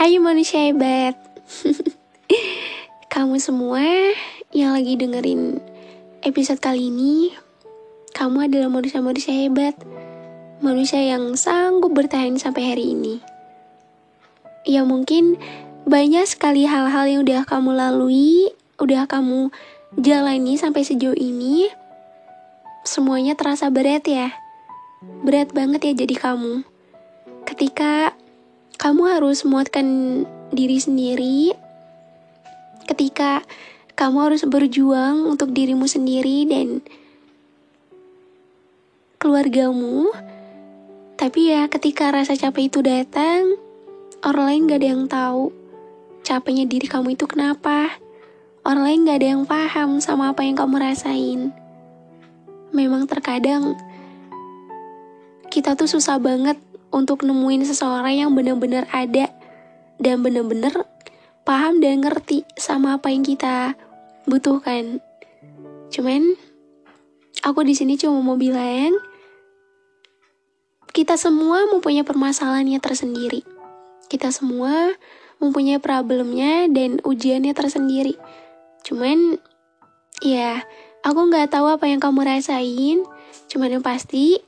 Hai manusia hebat. Kamu semua yang lagi dengerin episode kali ini, kamu adalah manusia-manusia hebat. Manusia yang sanggup bertahan sampai hari ini. Ya mungkin banyak sekali hal-hal yang udah kamu lalui, udah kamu jalani sampai sejauh ini. Semuanya terasa berat ya. Berat banget ya jadi kamu. Ketika kamu harus muatkan diri sendiri, ketika kamu harus berjuang untuk dirimu sendiri dan keluargamu. Tapi ya ketika rasa capek itu datang, orang lain gak ada yang tahu capeknya diri kamu itu kenapa. Orang lain gak ada yang paham sama apa yang kamu rasain. Memang terkadang kita tuh susah banget untuk nemuin seseorang yang benar-benar ada dan benar-benar paham dan ngerti sama apa yang kita butuhkan. Cuman aku di sini cuma mau bilang, kita semua mempunyai permasalahannya tersendiri. Kita semua mempunyai problemnya dan ujiannya tersendiri. Cuman ya, aku nggak tahu apa yang kamu rasain. Cuman yang pasti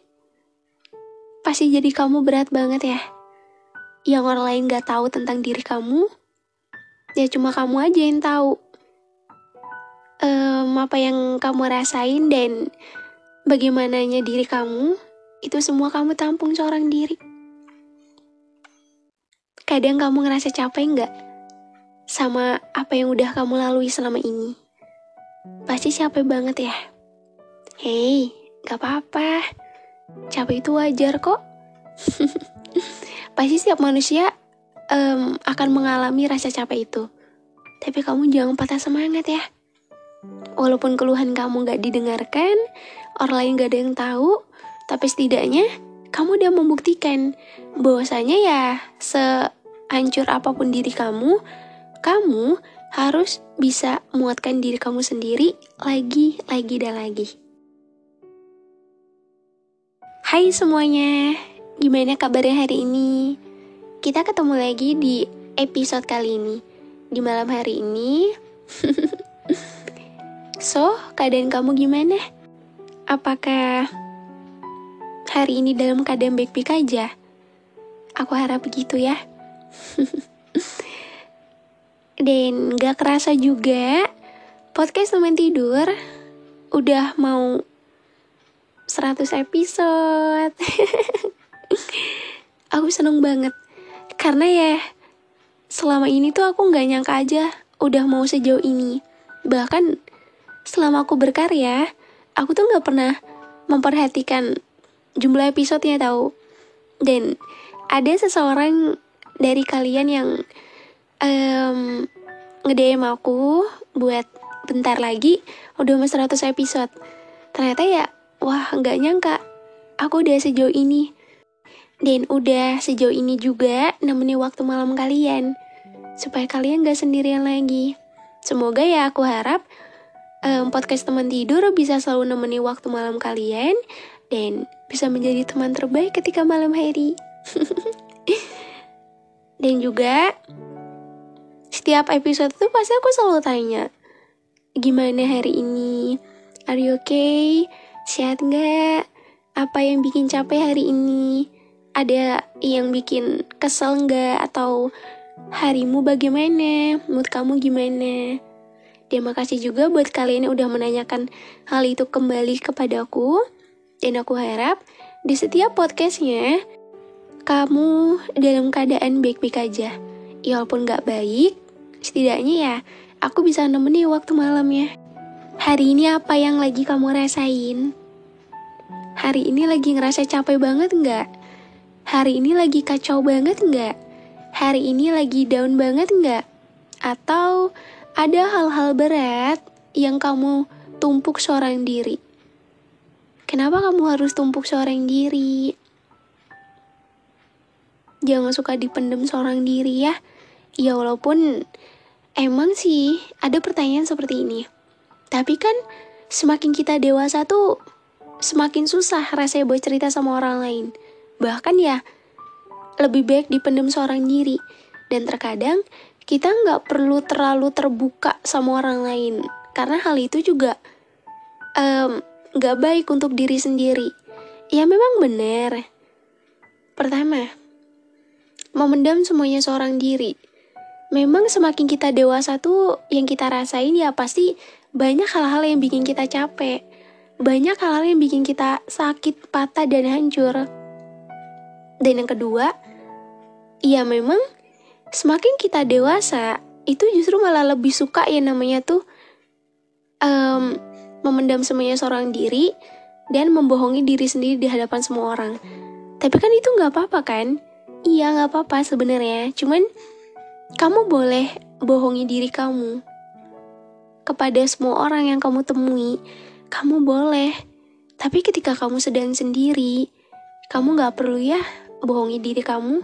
jadi kamu berat banget ya. Yang orang lain gak tahu tentang diri kamu, ya cuma kamu aja yang tahu apa yang kamu rasain dan bagaimananya diri kamu. Itu semua kamu tampung seorang diri. Kadang kamu ngerasa capek gak sama apa yang udah kamu lalui selama ini? Pasti capek banget ya. Hei, gak apa-apa. Capek itu wajar kok. Pasti setiap manusia akan mengalami rasa capek itu. Tapi kamu jangan patah semangat ya. Walaupun keluhan kamu gak didengarkan, orang lain gak ada yang tahu, tapi setidaknya kamu udah membuktikan bahwasanya ya sehancur apapun diri kamu harus bisa muatkan diri kamu sendiri lagi dan lagi. Hai semuanya, gimana kabarnya hari ini? Kita ketemu lagi di episode kali ini, di malam hari ini. So, keadaan kamu gimana? Apakah hari ini dalam keadaan baik-baik aja? Aku harap begitu ya. Dan gak kerasa juga, podcast teman tidur udah mau 100 episode. Aku seneng banget. Karena ya selama ini tuh aku gak nyangka aja udah mau sejauh ini. Bahkan selama aku berkarya, aku tuh gak pernah memperhatikan jumlah episodenya tahu. Dan ada seseorang dari kalian yang nge-DM aku buat bentar lagi udah mau 100 episode. Ternyata ya wah, gak nyangka aku udah sejauh ini. Dan udah sejauh ini juga nemenin waktu malam kalian, supaya kalian gak sendirian lagi. Semoga ya aku harap podcast teman tidur bisa selalu nemenin waktu malam kalian dan bisa menjadi teman terbaik ketika malam hari. Dan juga setiap episode tuh pasti aku selalu tanya, gimana hari ini? Are you okay? Sehat nggak? Apa yang bikin capek hari ini? Ada yang bikin kesel nggak? Atau harimu bagaimana? Mood kamu gimana? Terima kasih juga buat kalian yang udah menanyakan hal itu kembali kepadaku. Dan aku harap di setiap podcastnya kamu dalam keadaan baik-baik aja. Ya walaupun nggak baik, setidaknya ya aku bisa nemenin waktu malamnya. Hari ini apa yang lagi kamu rasain? Hari ini lagi ngerasa capek banget nggak? Hari ini lagi kacau banget nggak? Hari ini lagi down banget nggak? Atau ada hal-hal berat yang kamu tumpuk seorang diri? Kenapa kamu harus tumpuk seorang diri? Jangan suka dipendam seorang diri ya. Ya walaupun emang sih ada pertanyaan seperti ini. Tapi kan semakin kita dewasa tuh semakin susah rasanya buat cerita sama orang lain. Bahkan ya lebih baik dipendam seorang diri. Dan terkadang kita nggak perlu terlalu terbuka sama orang lain, karena hal itu juga nggak baik untuk diri sendiri. Ya memang benar. Pertama, memendam semuanya seorang diri. Memang semakin kita dewasa tuh yang kita rasain ya pasti banyak hal-hal yang bikin kita capek. Banyak hal-hal yang bikin kita sakit, patah, dan hancur. Dan yang kedua, ya memang semakin kita dewasa, itu justru malah lebih suka yang namanya tuh memendam semuanya seorang diri dan membohongi diri sendiri di hadapan semua orang. Tapi kan itu gak apa-apa kan? Iya gak apa-apa sebenarnya. Cuman kamu boleh bohongi diri kamu. Kepada semua orang yang kamu temui, kamu boleh. Tapi ketika kamu sedang sendiri, kamu gak perlu ya bohongi diri kamu.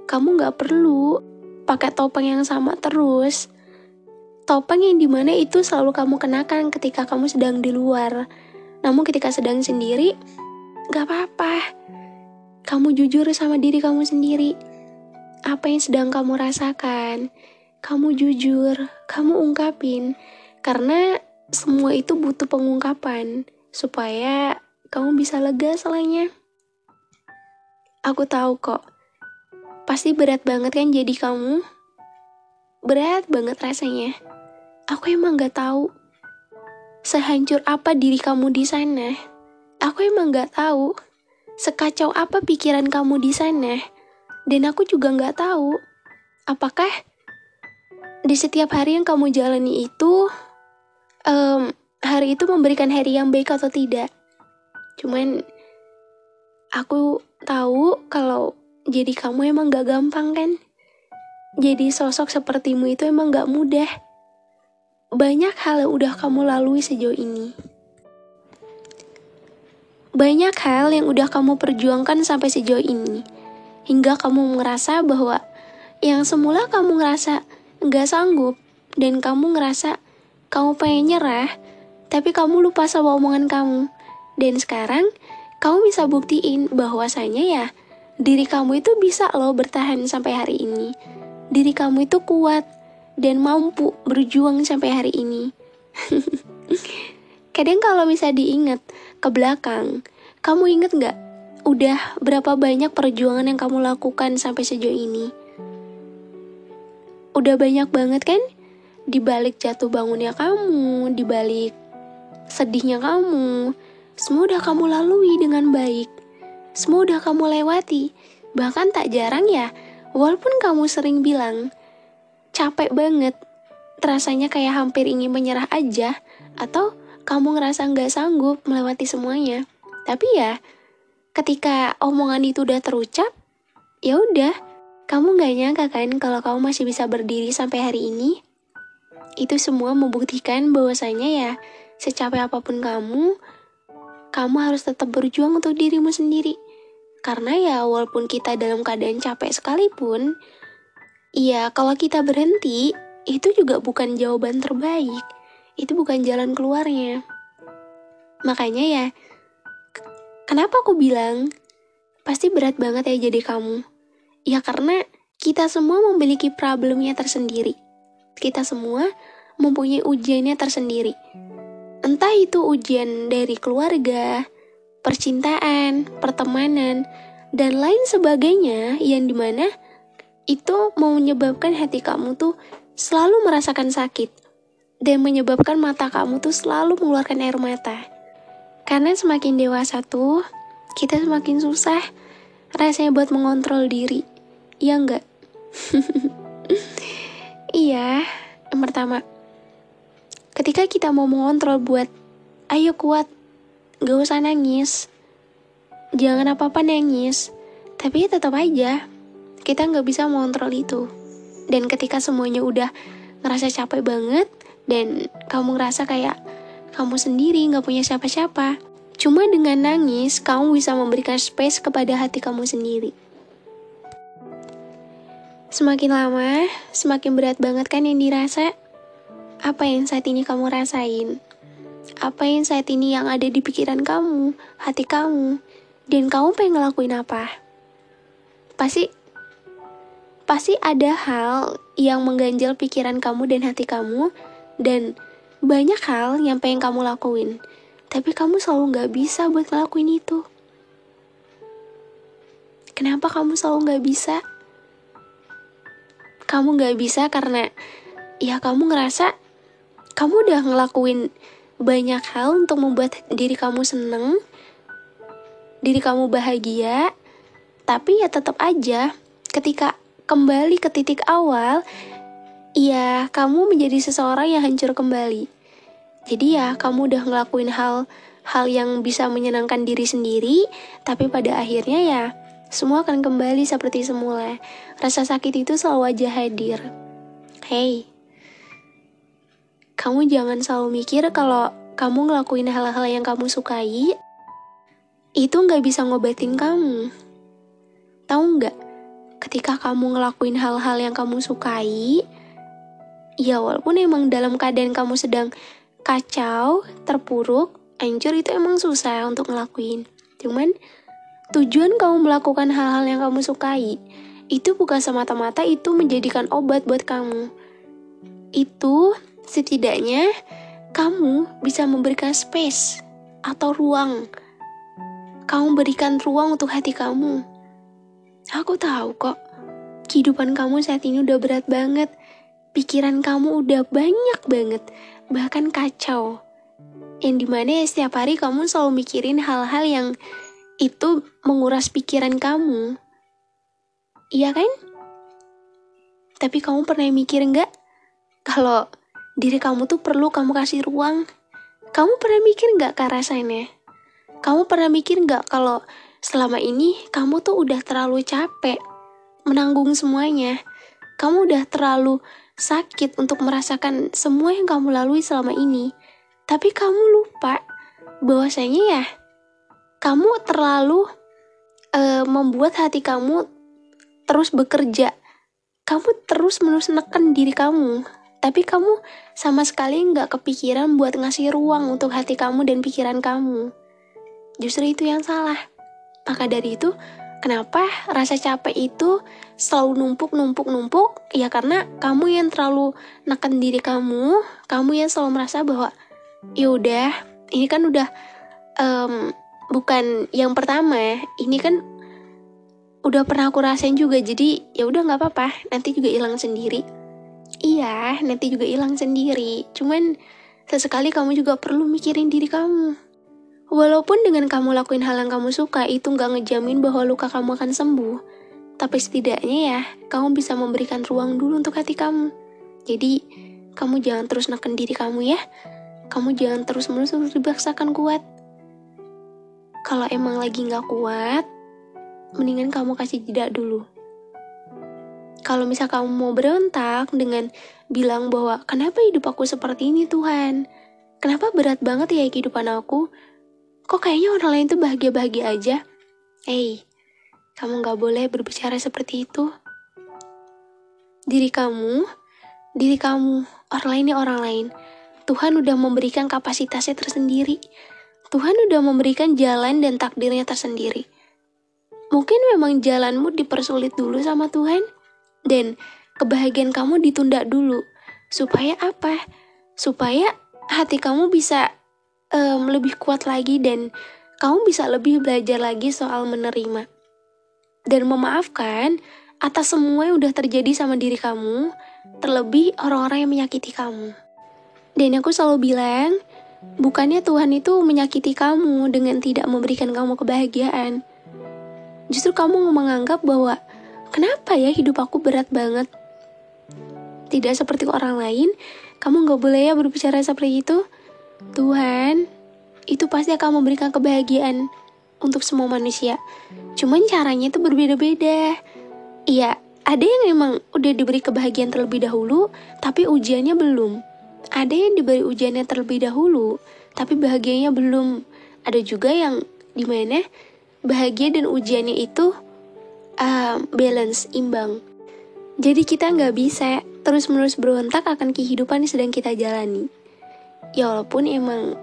Kamu gak perlu pakai topeng yang sama terus. Topeng yang dimana itu selalu kamu kenakan ketika kamu sedang di luar. Namun ketika sedang sendiri, gak apa-apa. Kamu jujur sama diri kamu sendiri. Apa yang sedang kamu rasakan, kamu jujur, kamu ungkapin. Karena semua itu butuh pengungkapan, supaya kamu bisa lega selanya. Aku tahu kok, pasti berat banget kan jadi kamu. Berat banget rasanya. Aku emang gak tahu sehancur apa diri kamu di sana. Aku emang gak tahu sekacau apa pikiran kamu di sana. Dan aku juga gak tahu apakah di setiap hari yang kamu jalani itu hari itu memberikan hari yang baik atau tidak. Cuman aku tahu kalau jadi kamu emang gak gampang kan. Jadi sosok sepertimu itu emang gak mudah. Banyak hal yang udah kamu lalui sejauh ini. Banyak hal yang udah kamu perjuangkan sampai sejauh ini. Hingga kamu ngerasa bahwa yang semula kamu ngerasa gak sanggup dan kamu ngerasa kamu pengen nyerah, tapi kamu lupa sama omongan kamu. Dan sekarang kamu bisa buktiin bahwasanya ya diri kamu itu bisa loh bertahan sampai hari ini. Diri kamu itu kuat dan mampu berjuang sampai hari ini. Kadang kalau bisa diingat ke belakang, kamu inget gak udah berapa banyak perjuangan yang kamu lakukan sampai sejauh ini? Udah banyak banget kan? Di balik jatuh bangunnya kamu, di balik sedihnya kamu, semua udah kamu lalui dengan baik. Semua udah kamu lewati. Bahkan tak jarang ya, walaupun kamu sering bilang capek banget, rasanya kayak hampir ingin menyerah aja, atau kamu ngerasa gak sanggup melewati semuanya. Tapi ya, ketika omongan itu udah terucap, ya udah, kamu gak nyangka kan kalau kamu masih bisa berdiri sampai hari ini. Itu semua membuktikan bahwasanya ya, secapek apapun kamu harus tetap berjuang untuk dirimu sendiri. Karena ya walaupun kita dalam keadaan capek sekalipun, ya kalau kita berhenti, itu juga bukan jawaban terbaik. Itu bukan jalan keluarnya. Makanya ya, kenapa aku bilang pasti berat banget ya jadi kamu? Ya karena kita semua memiliki problemnya tersendiri. Kita semua mempunyai ujiannya tersendiri. Entah itu ujian dari keluarga, percintaan, pertemanan, dan lain sebagainya yang dimana itu mau menyebabkan hati kamu tuh selalu merasakan sakit dan menyebabkan mata kamu tuh selalu mengeluarkan air mata. Karena semakin dewasa tuh kita semakin susah rasanya buat mengontrol diri. Iya enggak? Iya, yang pertama, ketika kita mau mengontrol buat ayo kuat, gak usah nangis, jangan apa-apa nangis, tapi tetap aja kita gak bisa mengontrol itu. Dan ketika semuanya udah ngerasa capek banget dan kamu ngerasa kayak kamu sendiri gak punya siapa-siapa, cuma dengan nangis kamu bisa memberikan space kepada hati kamu sendiri. Semakin lama, semakin berat banget kan yang dirasa. Apa yang saat ini kamu rasain? Apa yang saat ini yang ada di pikiran kamu, hati kamu, dan kamu pengen ngelakuin apa? Pasti pasti ada hal yang mengganjal pikiran kamu dan hati kamu, dan banyak hal yang pengen kamu lakuin, tapi kamu selalu gak bisa buat ngelakuin itu. Kenapa kamu selalu gak bisa? Kamu gak bisa karena ya kamu ngerasa kamu udah ngelakuin banyak hal untuk membuat diri kamu seneng, diri kamu bahagia, tapi ya tetap aja ketika kembali ke titik awal, ya kamu menjadi seseorang yang hancur kembali. Jadi ya kamu udah ngelakuin hal yang bisa menyenangkan diri sendiri, tapi pada akhirnya ya semua akan kembali seperti semula. Rasa sakit itu selalu aja hadir. Hey, kamu jangan selalu mikir kalau kamu ngelakuin hal-hal yang kamu sukai itu gak bisa ngobatin kamu. Tahu gak? Ketika kamu ngelakuin hal-hal yang kamu sukai, ya walaupun emang dalam keadaan kamu sedang kacau, terpuruk, hancur, itu emang susah untuk ngelakuin. Cuman tujuan kamu melakukan hal-hal yang kamu sukai itu bukan semata-mata itu menjadikan obat buat kamu. Itu setidaknya kamu bisa memberikan space atau ruang. Kamu berikan ruang untuk hati kamu. Aku tahu kok, kehidupan kamu saat ini udah berat banget. Pikiran kamu udah banyak banget, bahkan kacau. Yang dimana ya setiap hari kamu selalu mikirin hal-hal yang itu menguras pikiran kamu. Iya kan? Tapi kamu pernah mikir nggak kalau diri kamu tuh perlu kamu kasih ruang? Kamu pernah mikir nggak ke arah sana? Kamu pernah mikir nggak kalau selama ini kamu tuh udah terlalu capek menanggung semuanya? Kamu udah terlalu sakit untuk merasakan semua yang kamu lalui selama ini. Tapi kamu lupa bahwasanya ya kamu terlalu membuat hati kamu terus bekerja. Kamu terus-menerus neken diri kamu. Tapi kamu sama sekali nggak kepikiran buat ngasih ruang untuk hati kamu dan pikiran kamu. Justru itu yang salah. Maka dari itu, kenapa rasa capek itu selalu numpuk? Ya karena kamu yang terlalu neken diri kamu yang selalu merasa bahwa yaudah, ini kan udah bukan yang pertama, ini kan udah pernah aku rasain juga, jadi ya udah nggak apa-apa, nanti juga hilang sendiri. Iya, nanti juga hilang sendiri. Cuman sesekali kamu juga perlu mikirin diri kamu. Walaupun dengan kamu lakuin hal yang kamu suka itu gak ngejamin bahwa luka kamu akan sembuh, tapi setidaknya ya kamu bisa memberikan ruang dulu untuk hati kamu. Jadi kamu jangan terus neken diri kamu ya. Kamu jangan terus-menerus dipaksakan kuat. Kalau emang lagi gak kuat, mendingan kamu kasih jeda dulu. Kalau misal kamu mau berontak dengan bilang bahwa kenapa hidup aku seperti ini Tuhan? Kenapa berat banget ya kehidupan aku? Kok kayaknya orang lain tuh bahagia-bahagia aja? Hey, kamu gak boleh berbicara seperti itu. Diri kamu, orang lain orang lain. Tuhan udah memberikan kapasitasnya tersendiri. Tuhan udah memberikan jalan dan takdirnya tersendiri. Mungkin memang jalanmu dipersulit dulu sama Tuhan, dan kebahagiaan kamu ditunda dulu. Supaya apa? Supaya hati kamu bisa lebih kuat lagi dan kamu bisa lebih belajar lagi soal menerima dan memaafkan atas semua yang udah terjadi sama diri kamu, terlebih orang-orang yang menyakiti kamu. Dan aku selalu bilang, bukannya Tuhan itu menyakiti kamu dengan tidak memberikan kamu kebahagiaan. Justru kamu menganggap bahwa kenapa ya hidup aku berat banget? Tidak seperti orang lain, kamu gak boleh ya berbicara seperti itu. Tuhan itu pasti akan memberikan kebahagiaan untuk semua manusia. Cuman caranya itu berbeda-beda. Iya, ada yang emang udah diberi kebahagiaan terlebih dahulu, tapi ujiannya belum. Ada yang diberi ujiannya terlebih dahulu, tapi bahagianya belum. Ada juga yang dimana bahagia dan ujiannya itu balance, imbang. Jadi kita gak bisa terus-menerus berontak akan kehidupan yang sedang kita jalani. Ya walaupun emang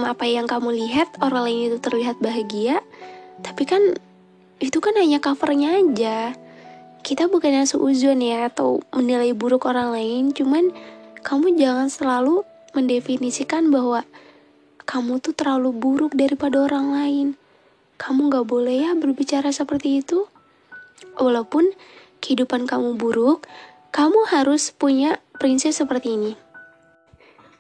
apa yang kamu lihat orang lain itu terlihat bahagia, tapi kan itu kan hanya covernya aja. kita bukan yang seuzon ya, atau menilai buruk orang lain, cuman kamu jangan selalu mendefinisikan bahwa kamu tuh terlalu buruk daripada orang lain. Kamu gak boleh ya berbicara seperti itu. Walaupun kehidupan kamu buruk, kamu harus punya prinsip seperti ini.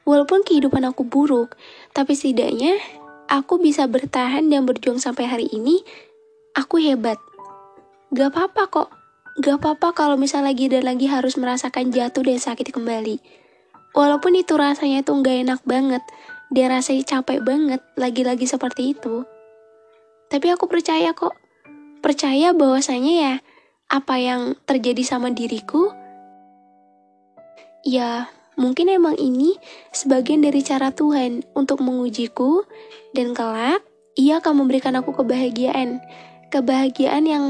Walaupun kehidupan aku buruk, tapi setidaknya aku bisa bertahan dan berjuang sampai hari ini, aku hebat. Gak apa-apa kok. Gak apa-apa kalau misal lagi dan lagi harus merasakan jatuh dan sakit kembali. Walaupun itu rasanya tuh gak enak banget, dia rasanya capek banget, lagi-lagi seperti itu. Tapi aku percaya kok. Percaya bahwasanya ya, apa yang terjadi sama diriku, ya mungkin emang ini sebagian dari cara Tuhan untuk mengujiku, dan kelak Ia akan memberikan aku kebahagiaan. Kebahagiaan yang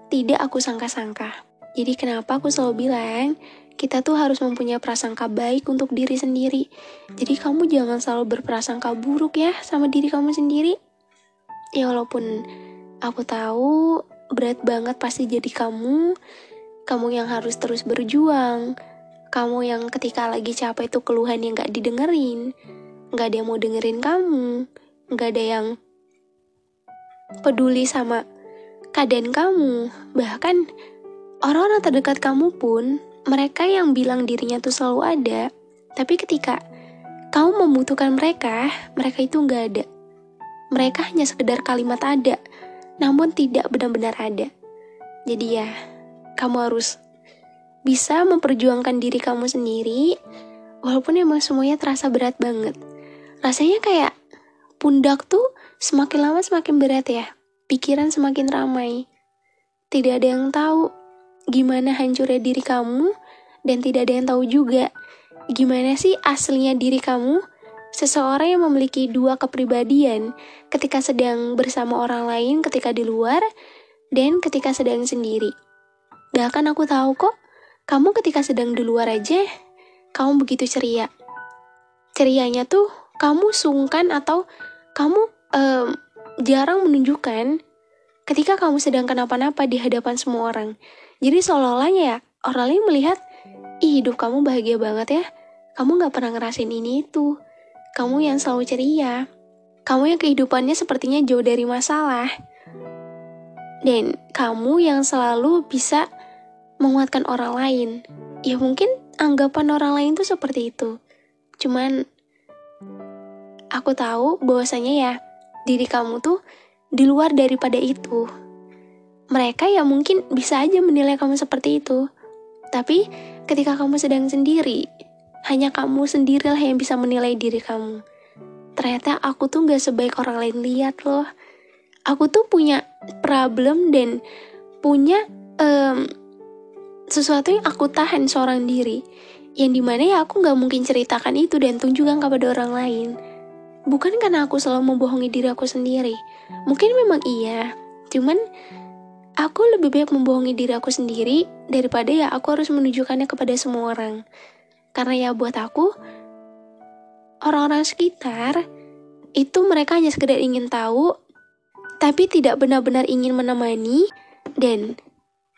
tidak aku sangka-sangka. Jadi kenapa aku selalu bilang, kita tuh harus mempunyai prasangka baik untuk diri sendiri. Jadi kamu jangan selalu berprasangka buruk ya sama diri kamu sendiri. Ya walaupun aku tahu berat banget pasti jadi kamu yang harus terus berjuang. Kamu yang ketika lagi capek itu keluhan yang gak didengerin, gak ada yang mau dengerin kamu, gak ada yang peduli sama keadaan kamu. Bahkan orang-orang terdekat kamu pun, mereka yang bilang dirinya tuh selalu ada, tapi ketika kamu membutuhkan mereka itu gak ada. Mereka hanya sekedar kalimat ada, namun tidak benar-benar ada. Jadi ya, kamu harus bisa memperjuangkan diri kamu sendiri, walaupun emang semuanya terasa berat banget. Rasanya kayak pundak tuh semakin lama semakin berat ya, pikiran semakin ramai. Tidak ada yang tahu gimana hancurnya diri kamu, dan tidak ada yang tahu juga gimana sih aslinya diri kamu. Seseorang yang memiliki dua kepribadian ketika sedang bersama orang lain, ketika di luar, dan ketika sedang sendiri. Bahkan aku tahu kok, kamu ketika sedang di luar aja, kamu begitu ceria. Cerianya tuh kamu sungkan atau kamu jarang menunjukkan ketika kamu sedang kenapa-napa di hadapan semua orang. Jadi seolah-olah ya, orang lain melihat, ih hidup kamu bahagia banget ya, kamu gak pernah ngerasain ini itu. Kamu yang selalu ceria, kamu yang kehidupannya sepertinya jauh dari masalah, dan kamu yang selalu bisa menguatkan orang lain. Ya mungkin anggapan orang lain tuh seperti itu. Cuman aku tahu bahwasanya ya, diri kamu tuh di luar daripada itu. Mereka ya mungkin bisa aja menilai kamu seperti itu. Tapi ketika kamu sedang sendiri, hanya kamu sendirilah yang bisa menilai diri kamu. Ternyata aku tuh gak sebaik orang lain lihat loh. Aku tuh punya problem dan punya sesuatu yang aku tahan seorang diri, yang dimana ya aku gak mungkin ceritakan itu dan tunjukkan kepada orang lain. Bukan karena aku selalu membohongi diri aku sendiri. Mungkin memang iya, cuman aku lebih baik membohongi diri aku sendiri daripada ya aku harus menunjukkannya kepada semua orang. Karena ya buat aku, orang-orang sekitar itu mereka hanya sekedar ingin tahu, tapi tidak benar-benar ingin menemani. Dan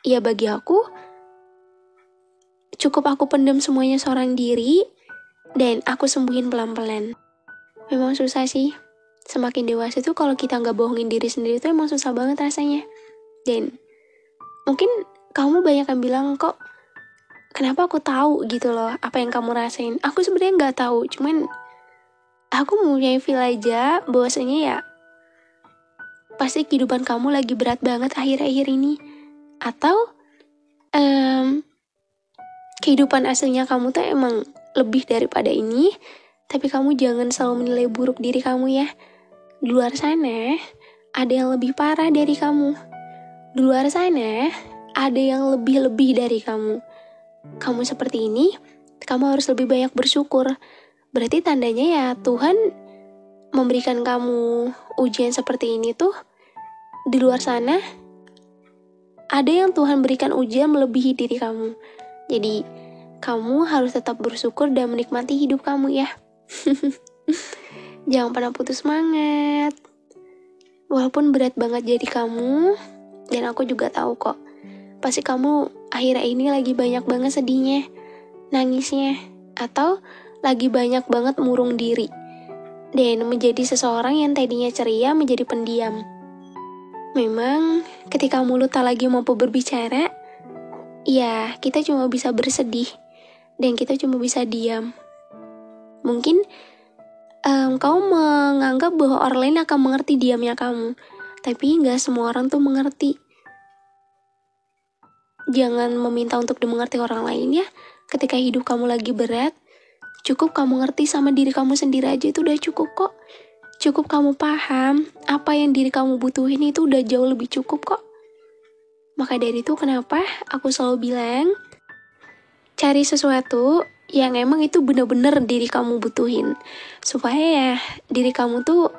ya bagi aku, cukup aku pendam semuanya seorang diri, dan aku sembuhin pelan-pelan. Memang susah sih. Semakin dewasa tuh kalau kita gak bohongin diri sendiri tuh emang susah banget rasanya. Dan mungkin kamu banyak yang bilang, kok kenapa aku tahu gitu loh apa yang kamu rasain. Aku sebenarnya gak tahu, cuman aku mempunyai feel aja bahwasanya ya pasti kehidupan kamu lagi berat banget akhir-akhir ini. Atau kehidupan aslinya kamu tuh emang lebih daripada ini. Tapi kamu jangan selalu menilai buruk diri kamu ya. Di luar sana ada yang lebih parah dari kamu. Di luar sana ada yang lebih-lebih dari kamu. Kamu seperti ini, kamu harus lebih banyak bersyukur. Berarti tandanya ya Tuhan memberikan kamu ujian seperti ini tuh, di luar sana ada yang Tuhan berikan ujian melebihi diri kamu. Jadi kamu harus tetap bersyukur dan menikmati hidup kamu ya. Jangan pernah putus semangat. Walaupun berat banget jadi kamu, dan aku juga tahu kok, pasti kamu akhir ini lagi banyak banget sedihnya, nangisnya, atau lagi banyak banget murung diri, dan menjadi seseorang yang tadinya ceria menjadi pendiam. Memang ketika mulut tak lagi mampu berbicara, ya kita cuma bisa bersedih, dan kita cuma bisa diam. Mungkin kamu menganggap bahwa orang lain akan mengerti diamnya kamu, tapi nggak semua orang tuh mengerti. Jangan meminta untuk dimengerti orang lain ya. Ketika hidup kamu lagi berat, cukup kamu ngerti sama diri kamu sendiri aja itu udah cukup kok. Cukup kamu paham apa yang diri kamu butuhin itu udah jauh lebih cukup kok. Maka dari itu kenapa aku selalu bilang, cari sesuatu yang emang itu bener-bener diri kamu butuhin. Supaya ya diri kamu tuh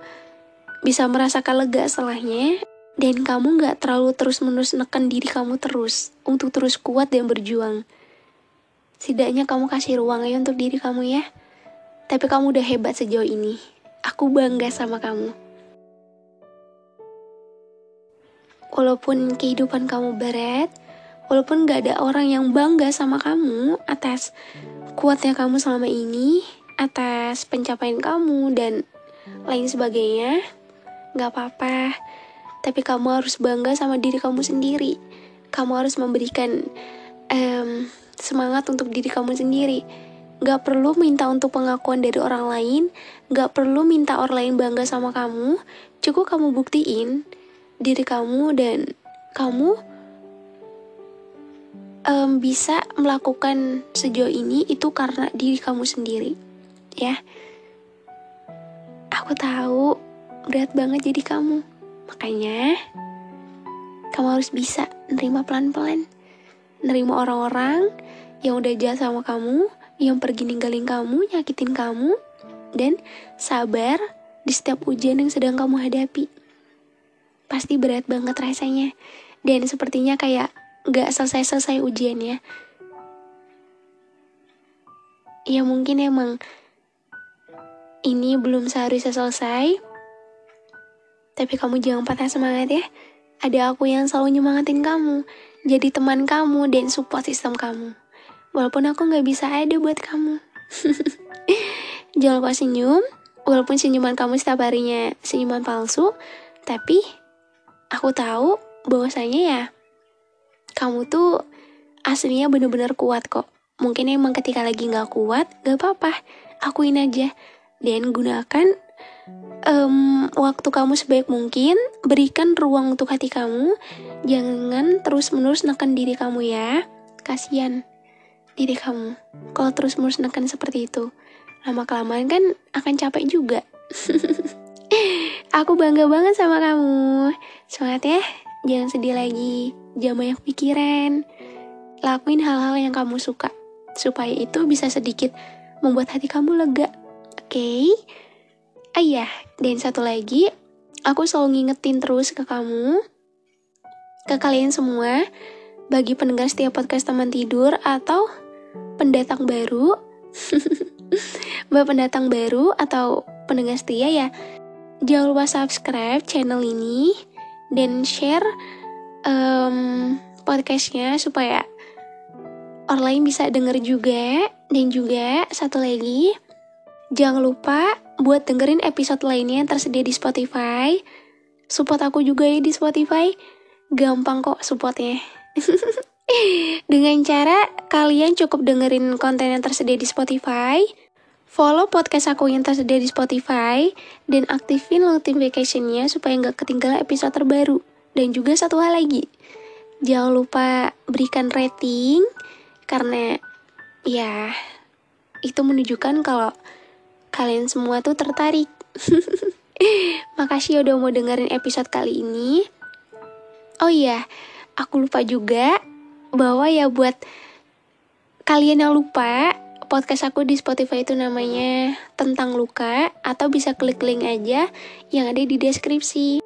bisa merasakan lega setelahnya. Dan kamu gak terlalu terus-menerus neken diri kamu terus untuk terus kuat dan berjuang. Setidaknya kamu kasih ruang ya untuk diri kamu ya. Tapi kamu udah hebat sejauh ini. Aku bangga sama kamu. Walaupun kehidupan kamu berat, walaupun gak ada orang yang bangga sama kamu atas kuatnya kamu selama ini, atas pencapaian kamu dan lain sebagainya, gak apa-apa. Tapi kamu harus bangga sama diri kamu sendiri. Kamu harus memberikan semangat untuk diri kamu sendiri. Gak perlu minta untuk pengakuan dari orang lain. Gak perlu minta orang lain bangga sama kamu. Cukup kamu buktiin diri kamu dan kamu bisa melakukan sejauh ini itu karena diri kamu sendiri. Ya, aku tahu berat banget jadi kamu. Makanya kamu harus bisa nerima pelan-pelan. Nerima orang-orang yang udah jahat sama kamu, yang pergi ninggalin kamu, nyakitin kamu, dan sabar di setiap ujian yang sedang kamu hadapi. Pasti berat banget rasanya, dan sepertinya kayak gak selesai-selesai ujiannya. Ya mungkin emang ini belum seharusnya selesai, tapi kamu jangan patah semangat ya. Ada aku yang selalu nyemangatin kamu, jadi teman kamu dan support system kamu. Walaupun aku gak bisa ada buat kamu. Jangan lupa senyum. Walaupun senyuman kamu setiap harinya senyuman palsu, tapi aku tahu bahwasanya ya kamu tuh aslinya bener-bener kuat kok. Mungkin emang ketika lagi gak kuat, gak apa-apa, akuin aja. Dan gunakan waktu kamu sebaik mungkin. Berikan ruang untuk hati kamu. Jangan terus-menerus neken diri kamu ya. Kasian diri kamu kalau terus-menerus neken seperti itu. Lama-kelamaan kan akan capek juga. Aku bangga banget sama kamu. Semangat ya. Jangan sedih lagi. Jangan banyak pikiran. Lakuin hal-hal yang kamu suka, supaya itu bisa sedikit membuat hati kamu lega. Oke? Iya, dan satu lagi, aku selalu ngingetin terus ke kamu, ke kalian semua, bagi pendengar setiap podcast teman tidur atau pendatang baru, pendatang baru atau pendengar setia ya, jangan lupa subscribe channel ini dan share podcastnya supaya orang lain bisa denger juga. Dan juga satu lagi, jangan lupa buat dengerin episode lainnya yang tersedia di Spotify. Support aku juga ya di Spotify. Gampang kok supportnya. Dengan cara kalian cukup dengerin konten yang tersedia di Spotify, follow podcast aku yang tersedia di Spotify, dan aktifin notification-nya supaya nggak ketinggalan episode terbaru. Dan juga satu hal lagi, jangan lupa berikan rating, karena ya itu menunjukkan kalau kalian semua tuh tertarik. Makasih udah mau dengerin episode kali ini. Oh iya, aku lupa juga bahwa ya buat kalian yang lupa, podcast aku di Spotify itu namanya Tentang Luka, atau bisa klik link aja yang ada di deskripsi.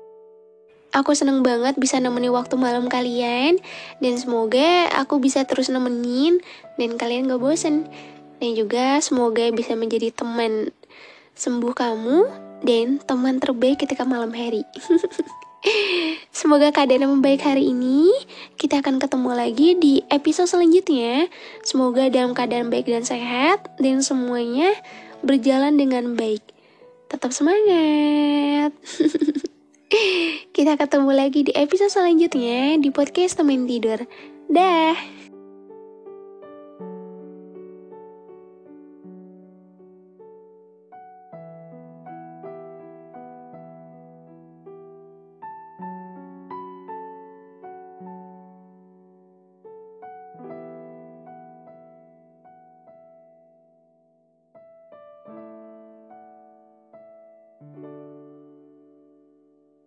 Aku seneng banget bisa nemenin waktu malam kalian, dan semoga aku bisa terus nemenin dan kalian gak bosen. Dan juga semoga bisa menjadi teman sembuh kamu dan teman terbaik ketika malam hari. Semoga keadaan membaik hari ini. Kita akan ketemu lagi di episode selanjutnya. Semoga dalam keadaan baik dan sehat, dan semuanya berjalan dengan baik. Tetap semangat. Kita ketemu lagi di episode selanjutnya di podcast Temen Tidur. Dah.